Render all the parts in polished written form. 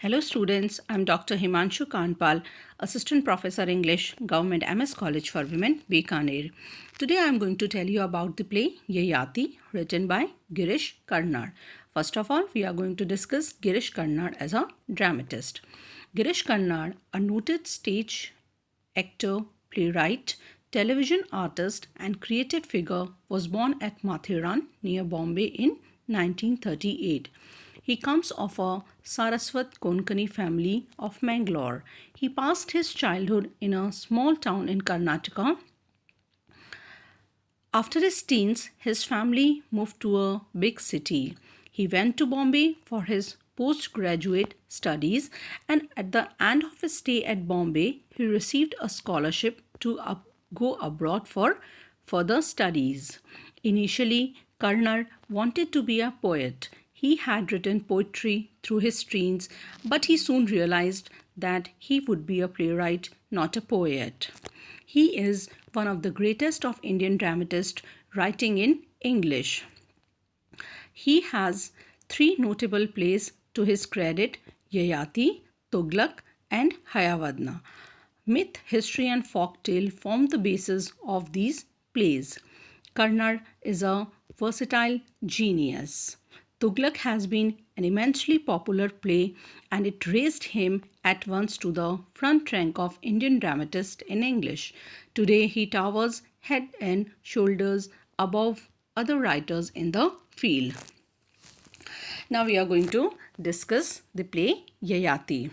Hello students, I'm Dr. Himanshu Kanpal, Assistant Professor English, Government MS College for Women, Bikaner. Today I'm going to tell you about the play Yayati, written by Girish Karnad. First of all, we are going to discuss Girish Karnad as a dramatist. Girish Karnad, a noted stage actor, playwright, television artist and creative figure, was born at Mathiran near Bombay in 1938. He comes of a Saraswat Konkani family of Mangalore. He passed his childhood in a small town in Karnataka. After his teens, his family moved to a big city. He went to Bombay for his postgraduate studies, and at the end of his stay at Bombay, he received a scholarship to go abroad for further studies. Initially, Karnad wanted to be a poet. He had written poetry through his teens, but he soon realized that he would be a playwright, not a poet. He is one of the greatest of Indian dramatists writing in English. He has three notable plays to his credit: Yayati, Tughlaq, and Hayavadna. Myth, history, and folk tale form the basis of these plays. Karnad is a versatile genius. Tughlaq has been an immensely popular play and it raised him at once to the front rank of Indian dramatists in English. Today he towers head and shoulders above other writers in the field. Now we are going to discuss the play Yayati.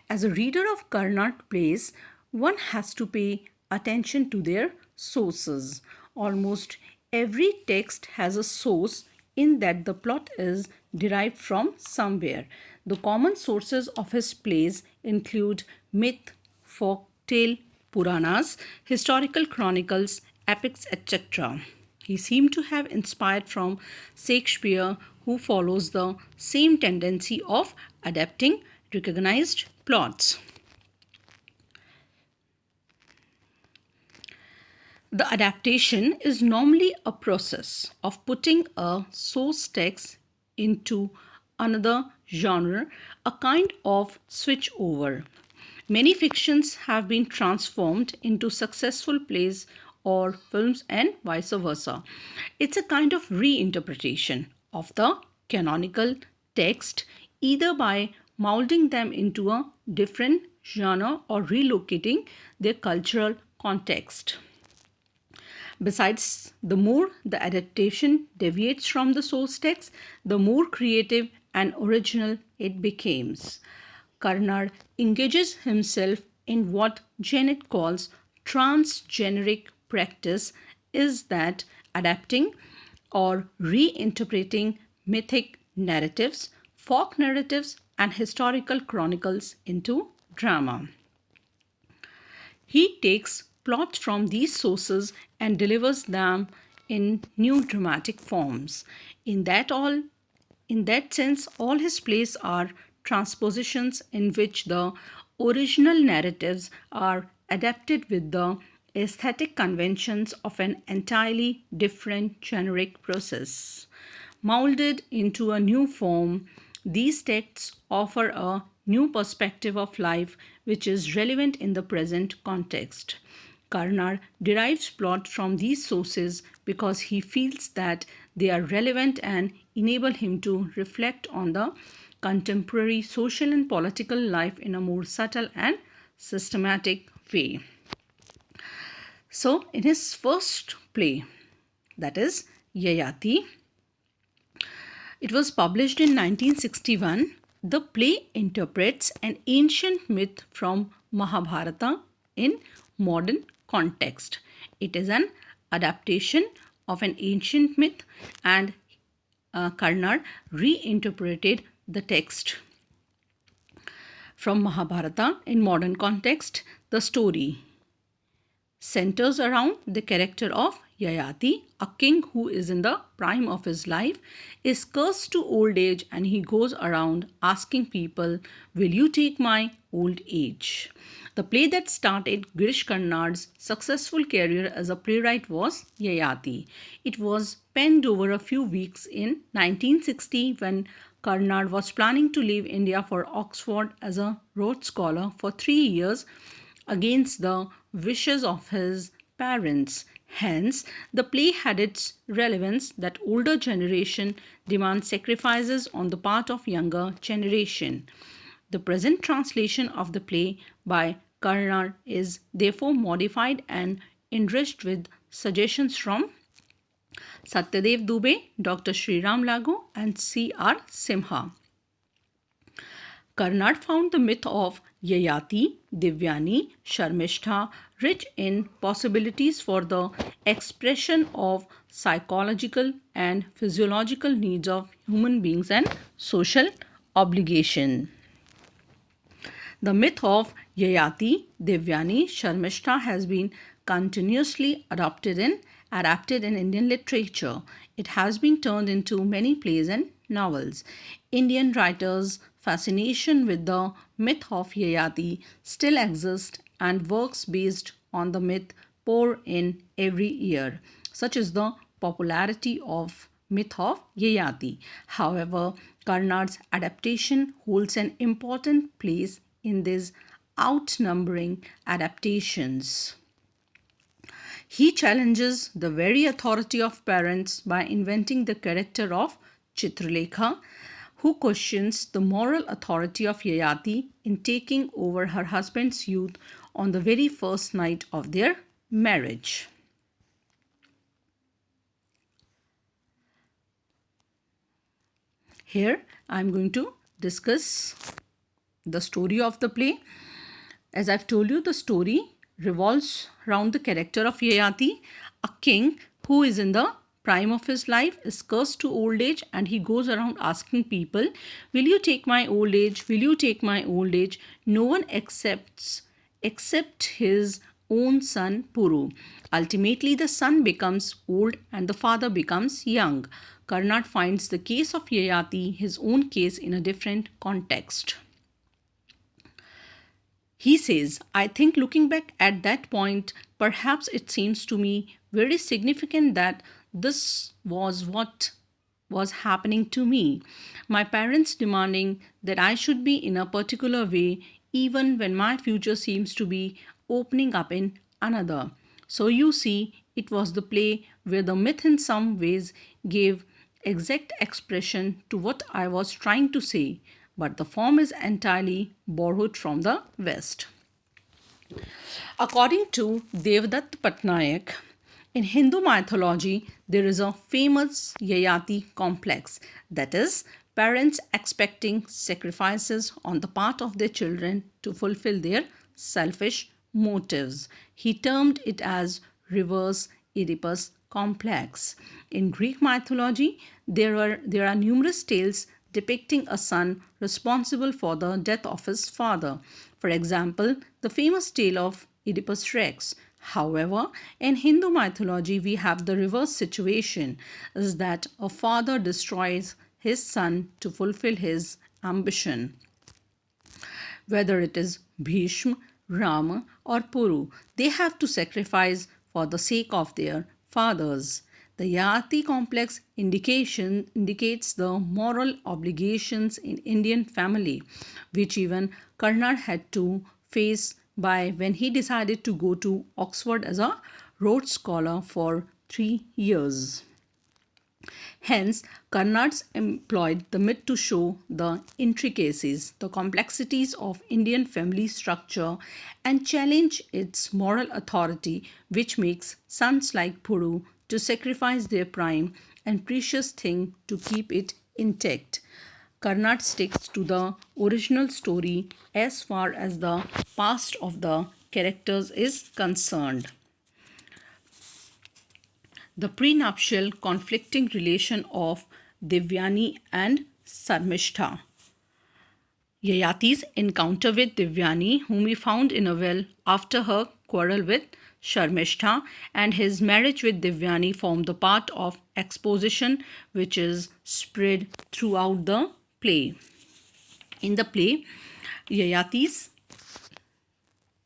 As a reader of Karnad plays, one has to pay attention to their sources. Almost every text has a source in that the plot is derived from somewhere. The common sources of his plays include myth, folk tale, Puranas, historical chronicles, epics, etc. He seemed to have inspired from Shakespeare, who follows the same tendency of adapting recognized plots. The adaptation is normally a process of putting a source text into another genre, a kind of switch over. Many fictions have been transformed into successful plays or films and vice versa. It's a kind of reinterpretation of the canonical text, either by molding them into a different genre or relocating their cultural context. Besides, the more the adaptation deviates from the source text, the more creative and original it becomes. Karnad engages himself in what Janet calls transgeneric practice, is that adapting or reinterpreting mythic narratives, folk narratives, and historical chronicles into drama. He takes plots from these sources and delivers them in new dramatic forms. In that sense, all his plays are transpositions in which the original narratives are adapted with the aesthetic conventions of an entirely different generic process. Molded into a new form, these texts offer a new perspective of life which is relevant in the present context. Karnad derives plot from these sources because he feels that they are relevant and enable him to reflect on the contemporary social and political life in a more subtle and systematic way. So, in his first play, that is Yayati, it was published in 1961. The play interprets an ancient myth from Mahabharata in modern context. It is an adaptation of an ancient myth, and Karnad reinterpreted the text from Mahabharata in modern context. The story centers around the character of Yayati, a king who is in the prime of his life, is cursed to old age, and he goes around asking people, "Will you take my old age?" The play that started Girish Karnad's successful career as a playwright was Yayati. It was penned over a few weeks in 1960 when Karnad was planning to leave India for Oxford as a Rhodes Scholar for 3 years against the wishes of his parents. Hence, the play had its relevance that older generation demands sacrifices on the part of younger generation. The present translation of the play by Karnad is therefore modified and enriched with suggestions from Satyadev Dubey, Dr. Sriram Lagu, and C.R. Simha. Karnad found the myth of Yayati, Divyani, Sharmishtha rich in possibilities for the expression of psychological and physiological needs of human beings and social obligation. The myth of Yayati, Divyani, Sharmishtha has been continuously adapted in Indian literature. It has been turned into many plays and novels. Indian writers' fascination with the myth of Yayati still exists, and works based on the myth pour in every year, such as the popularity of myth of Yayati. However, Karnad's adaptation holds an important place in these outnumbering adaptations. He challenges the very authority of parents by inventing the character of Chitralekha, who questions the moral authority of Yayati in taking over her husband's youth on the very first night of their marriage. Here I am going to discuss the story of the play. As I've told you, the story revolves around the character of Yayati, a king who is in the prime of his life, is cursed to old age, and he goes around asking people, "Will you take my old age? Will you take my old age?" No one accepts except his own son Puru. Ultimately, the son becomes old and the father becomes young. Karnad finds the case of Yayati his own case in a different context. He says, "I think looking back at that point, perhaps it seems to me very significant that this was what was happening to me. My parents demanding that I should be in a particular way, even when my future seems to be opening up in another. So you see, it was the play where the myth in some ways gave exact expression to what I was trying to say, but the form is entirely borrowed from the West." According to Devdutt Patnaik, in Hindu mythology, there is a famous Yayati complex, that is, parents expecting sacrifices on the part of their children to fulfill their selfish motives. He termed it as reverse Oedipus complex. In Greek mythology, there are numerous tales depicting a son responsible for the death of his father. For example, the famous tale of Oedipus Rex. However, in Hindu mythology, we have the reverse situation, is that a father destroys his son to fulfill his ambition. Whether it is Bhishma, Rama, or Puru, they have to sacrifice for the sake of their fathers. The Yayati complex indicates the moral obligations in Indian family, which even Karnad had to face by when he decided to go to Oxford as a Rhodes Scholar for 3 years. Hence, Karnad employed the myth to show the intricacies, the complexities of Indian family structure and challenge its moral authority, which makes sons like Puru to sacrifice their prime and precious thing to keep it intact. Karnad sticks to the original story as far as the past of the characters is concerned. The prenuptial conflicting relation of Divyani and Sharmishtha. Yayati's encounter with Divyani, whom we found in a well after her quarrel with Sharmishtha, and his marriage with Divyani form the part of exposition which is spread throughout the play. In the play, Yayati's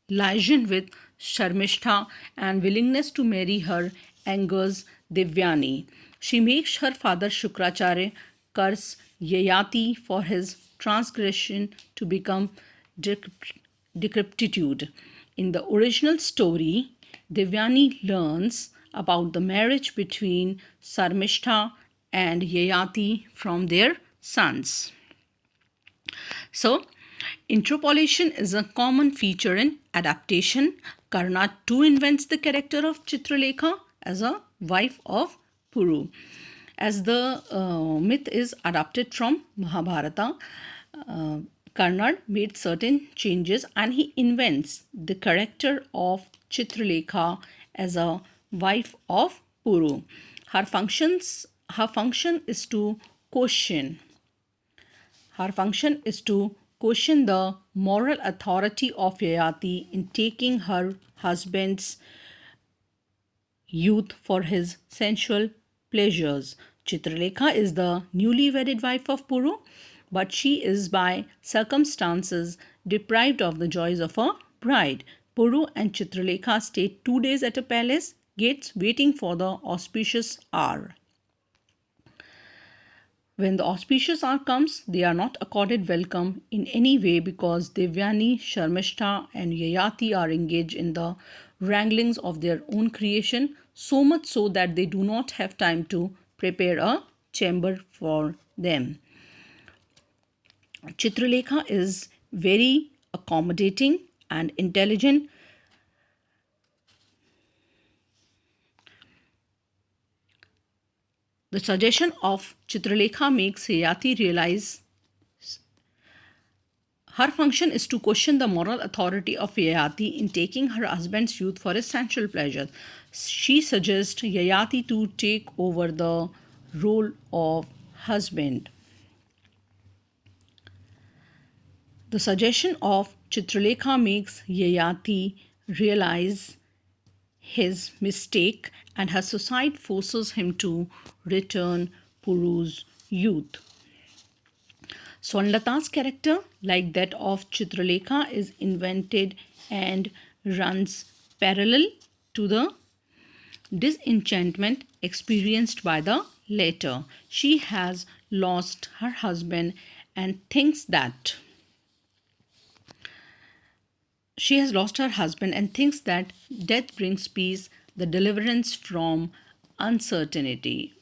liaison with Sharmishtha and willingness to marry her angers Divyani. She makes her father Shukracharya curse Yayati for his transgression to become decrepitude. In the original story, Devyani learns about the marriage between Sarmishta and Yayati from their sons. So, interpolation is a common feature in adaptation. Karna too invents the character of Chitralekha as a wife of Puru. As the myth is adapted from Mahabharata, Karnad made certain changes and he invents the character of Chitralekha as a wife of Puru. Her function is to question the moral authority of Yayati in taking her husband's youth for his sensual pleasures. Chitralekha is the newly wedded wife of Puru, but she is by circumstances deprived of the joys of a bride. Puru and Chitralekha stay 2 days at a palace gates waiting for the auspicious hour. When the auspicious hour comes, they are not accorded welcome in any way because Devyani, Sharmishta and Yayati are engaged in the wranglings of their own creation, so much so that they do not have time to prepare a chamber for them. Chitralekha is very accommodating and intelligent. The suggestion of Chitralekha makes Yayati realize her function is to question the moral authority of Yayati in taking her husband's youth for his sensual pleasure. She suggests Yayati to take over the role of husband. The suggestion of Chitralekha makes Yayati realize his mistake and her suicide forces him to return Puru's youth. Swarnalata's character, like that of Chitralekha, is invented and runs parallel to the disenchantment experienced by the latter. She has lost her husband and thinks that death brings peace, the deliverance from uncertainty.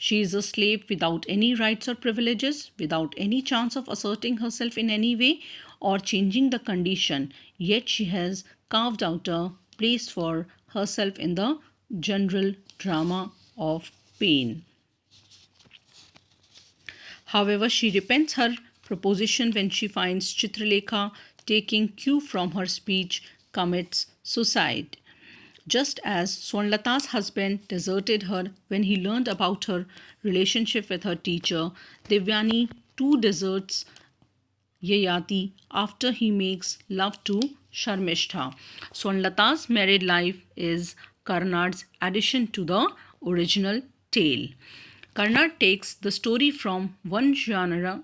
She is a slave without any rights or privileges, without any chance of asserting herself in any way or changing the condition, yet she has carved out a place for herself in the general drama of pain. However, she repents her proposition when she finds Chitralekha taking cue from her speech, commits suicide. Just as Swarnalata's husband deserted her when he learned about her relationship with her teacher, Devyani too deserts Yayati after he makes love to Sharmishta. Swarnalata's married life is Karnad's addition to the original tale. Karnad takes the story from one genre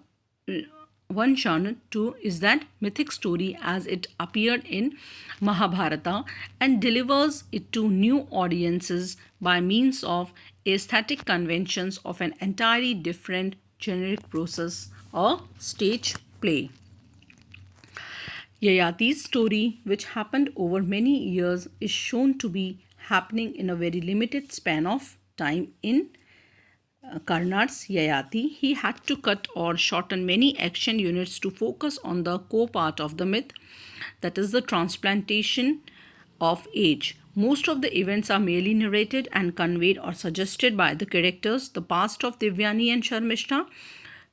to is that mythic story as it appeared in Mahabharata and delivers it to new audiences by means of aesthetic conventions of an entirely different generic process, a stage play. Yayati's story, which happened over many years, is shown to be happening in a very limited span of time in Karnad's Yayati. He had to cut or shorten many action units to focus on the core part of the myth, that is the transplantation of age. Most of the events are merely narrated and conveyed or suggested by the characters, the past of Devyani and Sharmishta,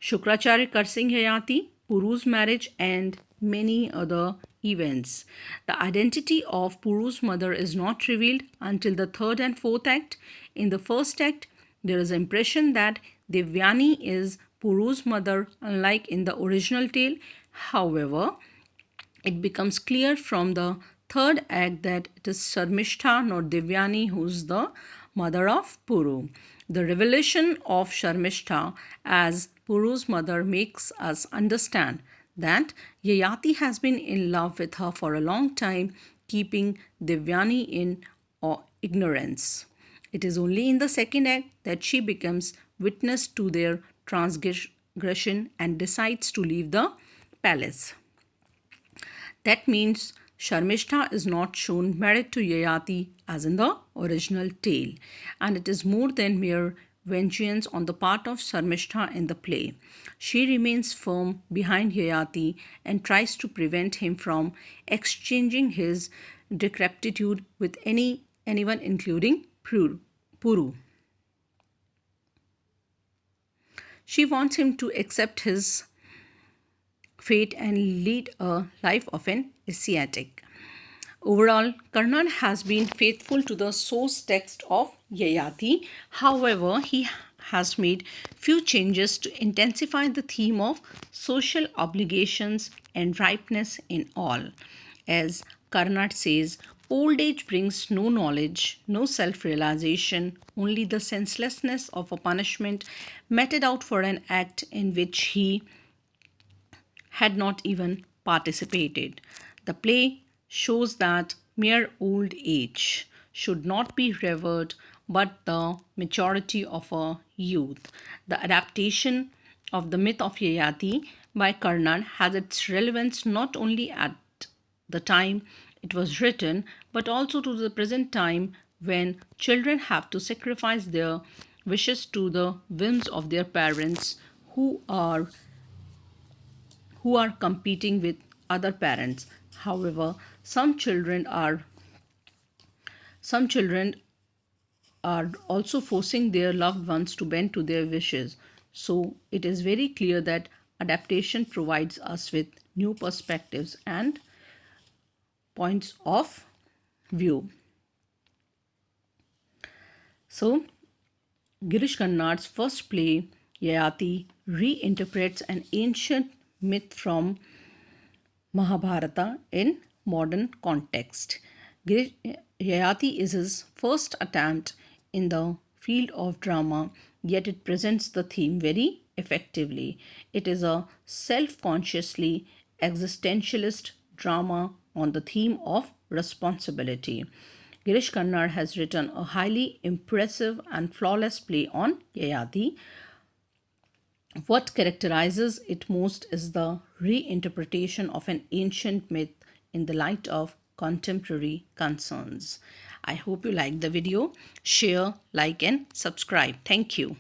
Shukracharya cursing Yayati, Puru's marriage, and many other events. The identity of Puru's mother is not revealed until the third and fourth act. In the first act, there is an impression that Devyani is Puru's mother, unlike in the original tale. However, it becomes clear from the third act that it is Sharmishta, not Devyani, who is the mother of Puru. The revelation of Sharmishta as Puru's mother makes us understand that Yayati has been in love with her for a long time, keeping Devyani in ignorance. It is only in the second act that she becomes witness to their transgression and decides to leave the palace. That means Sharmishta is not shown married to Yayati as in the original tale, and it is more than mere vengeance on the part of Sharmishta in the play. She remains firm behind Yayati and tries to prevent him from exchanging his decrepitude with anyone including Puru. She wants him to accept his fate and lead a life of an ascetic. Overall, Karnan has been faithful to the source text of Yayati. However, he has made few changes to intensify the theme of social obligations and ripeness in all. As Karnad says, old age brings no knowledge, no self realization, only the senselessness of a punishment meted out for an act in which he had not even participated. The play shows that mere old age should not be revered but the maturity of a youth. The adaptation of the myth of Yayati by Karnan has its relevance not only at the time it was written but also to the present time when children have to sacrifice their wishes to the whims of their parents who are competing with other parents. However, some children are also forcing their loved ones to bend to their wishes. So it is very clear that adaptation provides us with new perspectives and points of view. So Girish Karnad's first play, Yayati, reinterprets an ancient myth from Mahabharata in modern context. Yayati is his first attempt in the field of drama, yet it presents the theme very effectively. It is a self consciously existentialist drama on the theme of responsibility. Girish Karnad has written a highly impressive and flawless play on Yayati. What characterizes it most is the reinterpretation of an ancient myth in the light of contemporary concerns. I hope you like the video. Share, like, and subscribe. Thank you.